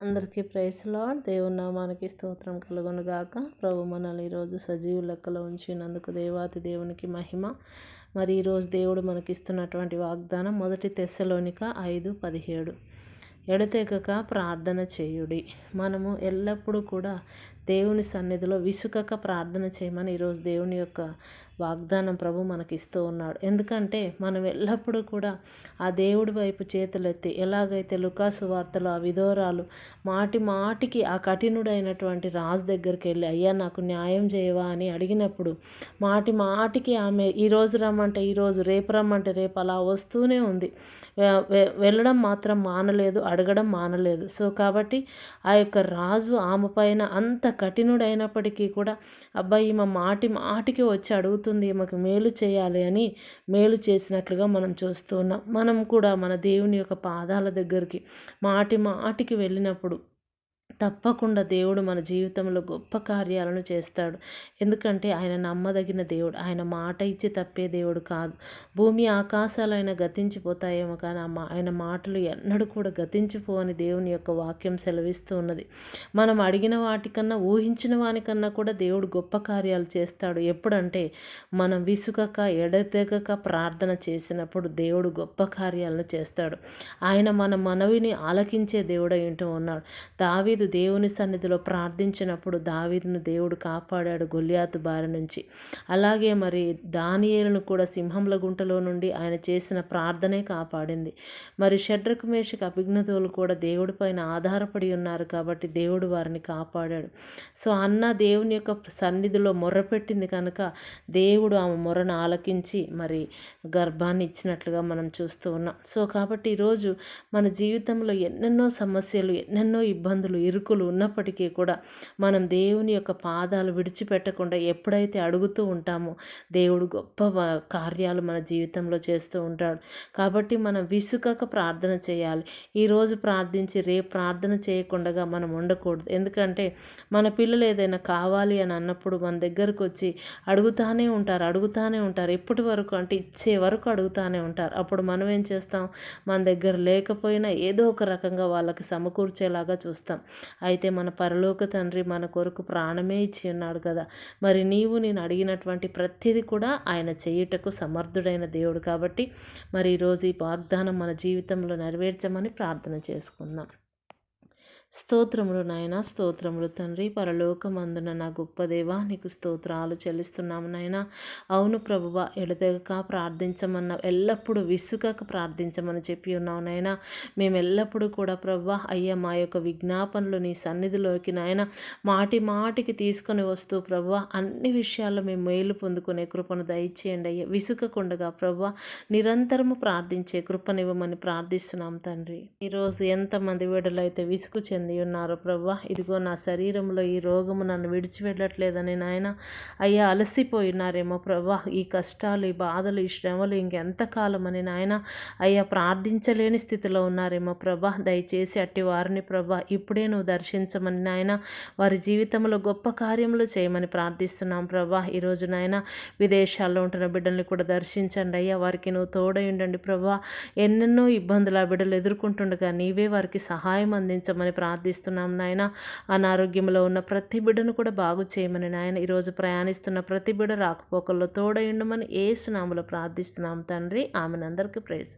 అందరికీ praise lord. దేవుని నామానికి స్తోత్రం కలుగును గాక. ప్రభు మనల్ని ఈరోజు సజీవ లెక్కలో ఉంచినందుకు దేవాతి దేవునికి మహిమ. మరి ఈరోజు దేవుడు మనకిస్తున్నటువంటి వాగ్దానం 1 తెస్సలోనిక 5:17. ఎడతెగక ప్రార్థన చేయుడి. మనము ఎల్లప్పుడూ కూడా దేవుని సన్నిధిలో విసుకక ప్రార్థన చేయమని ఈరోజు దేవుని యొక్క వాగ్దానం ప్రభు మనకి ఇస్తూ ఉన్నాడు. ఎందుకంటే మనం ఎల్లప్పుడూ కూడా ఆ దేవుడి వైపు చేతులెత్తి, ఎలాగైతే లూకాసు వార్తలో ఆ విధవరాలు మాటి మాటికి ఆ కఠినుడైనటువంటి రాజు దగ్గరికి వెళ్ళి, అయ్యా నాకు న్యాయం చేయవా అని అడిగినప్పుడు మాటి మాటికి ఆమె ఈరోజు రమ్మంటే ఈరోజు, రేపు రమ్మంటే రేపు అలా వస్తూనే ఉంది. వెళ్ళడం మాత్రం మానలేదు, అడగడం మానలేదు. సో కాబట్టి ఆ యొక్క రాజు ఆమె పైన అంత కఠినుడైనప్పటికీ కూడా అబ్బాయి ఈమె మాటి మాటికి వచ్చి అడుగుతుంది, ఈమెకు మేలు చేయాలి అని మేలు చేసినట్లుగా మనం చూస్తూ ఉన్నాం. మనం కూడా మన దేవుని యొక్క పాదాల దగ్గరికి మాటి మాటికి వెళ్ళినప్పుడు తప్పకుండా దేవుడు మన జీవితంలో గొప్ప కార్యాలను చేస్తాడు. ఎందుకంటే ఆయన నమ్మదగిన దేవుడు. ఆయన మాట ఇచ్చి తప్పే దేవుడు కాదు. భూమి ఆకాశాలు ఆయన గతించిపోతాయేమో కానీ ఆయన మాటలు ఎన్నడూ కూడా గతించిపోవని దేవుని యొక్క వాక్యం సెలవిస్తూ ఉన్నది. మనం అడిగిన వాటికన్నా, ఊహించిన వానికన్నా కూడా దేవుడు గొప్ప కార్యాలు చేస్తాడు. ఎప్పుడంటే మనం విసుగక ఎడతెగక ప్రార్థన చేసినప్పుడు దేవుడు గొప్ప కార్యాలను చేస్తాడు. ఆయన మన మనవిని ఆలకించే దేవుడు ఏంటో ఉన్నాడు. దావీదు దేవుని సన్నిధిలో ప్రార్థించినప్పుడు దావీదును దేవుడు కాపాడాడు గొల్లియాతు బారి నుంచి. అలాగే మరి దానియేలును కూడా సింహంల గుంటలో నుండి ఆయన చేసిన ప్రార్థనే కాపాడింది. మరి షడ్రకు మేషకు అభిజ్ఞతలు కూడా దేవుడి పైన ఆధారపడి ఉన్నారు కాబట్టి దేవుడు వారిని కాపాడాడు. సో అన్న దేవుని యొక్క సన్నిధిలో మొర్రపెట్టింది కనుక దేవుడు ఆమె మొర్రను ఆలకించి మరి గర్భాన్ని ఇచ్చినట్లుగా మనం చూస్తూ ఉన్నాం. సో కాబట్టి ఈరోజు మన జీవితంలో ఎన్నెన్నో సమస్యలు, ఎన్నెన్నో ఇబ్బందులు, ఇరుకులు ఉన్నప్పటికీ కూడా మనం దేవుని యొక్క పాదాలు విడిచిపెట్టకుండా ఎప్పుడైతే అడుగుతూ ఉంటామో దేవుడు గొప్ప కార్యాలు మన జీవితంలో చేస్తూ ఉంటాడు. కాబట్టి మనం విసుకక ప్రార్థన చేయాలి. ఈరోజు ప్రార్థించి రేపు ప్రార్థన చేయకుండా మనం ఉండకూడదు. ఎందుకంటే మన పిల్లలు ఏదైనా కావాలి అని అన్నప్పుడు మన దగ్గరకు వచ్చి అడుగుతానే ఉంటారు. ఎప్పటి వరకు అంటే ఇచ్చే వరకు అడుగుతానే ఉంటారు. అప్పుడు మనం ఏం చేస్తాం? మన దగ్గర లేకపోయినా ఏదో ఒక రకంగా వాళ్ళకి సమకూర్చేలాగా చూస్తాం. అయితే మన పరలోక తండ్రి మన కొరకు ప్రాణమే ఇచ్చి ఉన్నాడు కదా. మరి నేను అడిగినటువంటి ప్రతిదీ కూడా ఆయన చేయుటకు సమర్థుడైన దేవుడు. కాబట్టి మరి ఈరోజు ఈ వాగ్దానం మన జీవితంలో నెరవేర్చమని ప్రార్థన చేసుకుందాం. స్తోత్రములు నాయన, స్తోత్రములు తండ్రి. పరలోకమందున నా గొప్ప దేవా నీకు స్తోత్రాలు చెల్లిస్తున్నాము నాయన. అవును ప్రభువా, ఎడతెగక ప్రార్థించమన్న, ఎల్లప్పుడూ విసుగక ప్రార్థించమని చెప్పి ఉన్నావు నాయన. మేము ఎల్లప్పుడూ కూడా ప్రభువా అయ్యా మా యొక్క విజ్ఞాపనలు నీ సన్నిధిలోకి నాయన మాటి మాటికి తీసుకొని వస్తూ ప్రభువా అన్ని విషయాల్లో మేము మేలు పొందుకునే కృపను దయచేయండి అయ్యా. విసుగకుండగా ప్రభువా నిరంతరము ప్రార్థించే కృపనివ్వమని ప్రార్థిస్తున్నాం తండ్రి. ఈరోజు ఎంతమంది విడుదలైతే విసుగు చెంది ఉన్నారు ప్రభువా, ఇదిగో నా శరీరంలో ఈ రోగము నన్ను విడిచిపెట్టట్లేదని నాయన అయ్యా అలసిపోయినారేమో ప్రభువా. ఈ కష్టాలు, ఈ బాధలు, ఈ శ్రమలు ఇంకెంతకాలం అని నాయన అయ్యా ప్రార్థించలేని స్థితిలో ఉన్నారేమో ప్రభా. దయచేసి అట్టి వారిని ప్రభా ఇప్పుడే నువ్వు దర్శించమని నాయన వారి జీవితంలో గొప్ప కార్యములు చేయమని ప్రార్థిస్తున్నాం ప్రభా. ఈరోజు నాయన విదేశాల్లో ఉంటున్న బిడ్డల్ని కూడా దర్శించండి అయ్యా. వారికి నువ్వు తోడై ఉండండి ప్రభా. ఎన్నెన్నో ఇబ్బందులు ఆ బిడ్డలు ఎదుర్కొంటుండగా నీవే వారికి సహాయం అందించమని ప్రార్థిస్తున్నాం నాయన. అనారోగ్యంలో ఉన్న ప్రతి బిడ్డను కూడా బాగు చేయమని నాయన. ఈరోజు ప్రయాణిస్తున్న ప్రతి బిడ్డ రాకపోకల్లో తోడై ఉండమని యేసు నామములో ప్రార్థిస్తున్నాం తండ్రి. ఆమెను అందరికీ ప్రైజ్.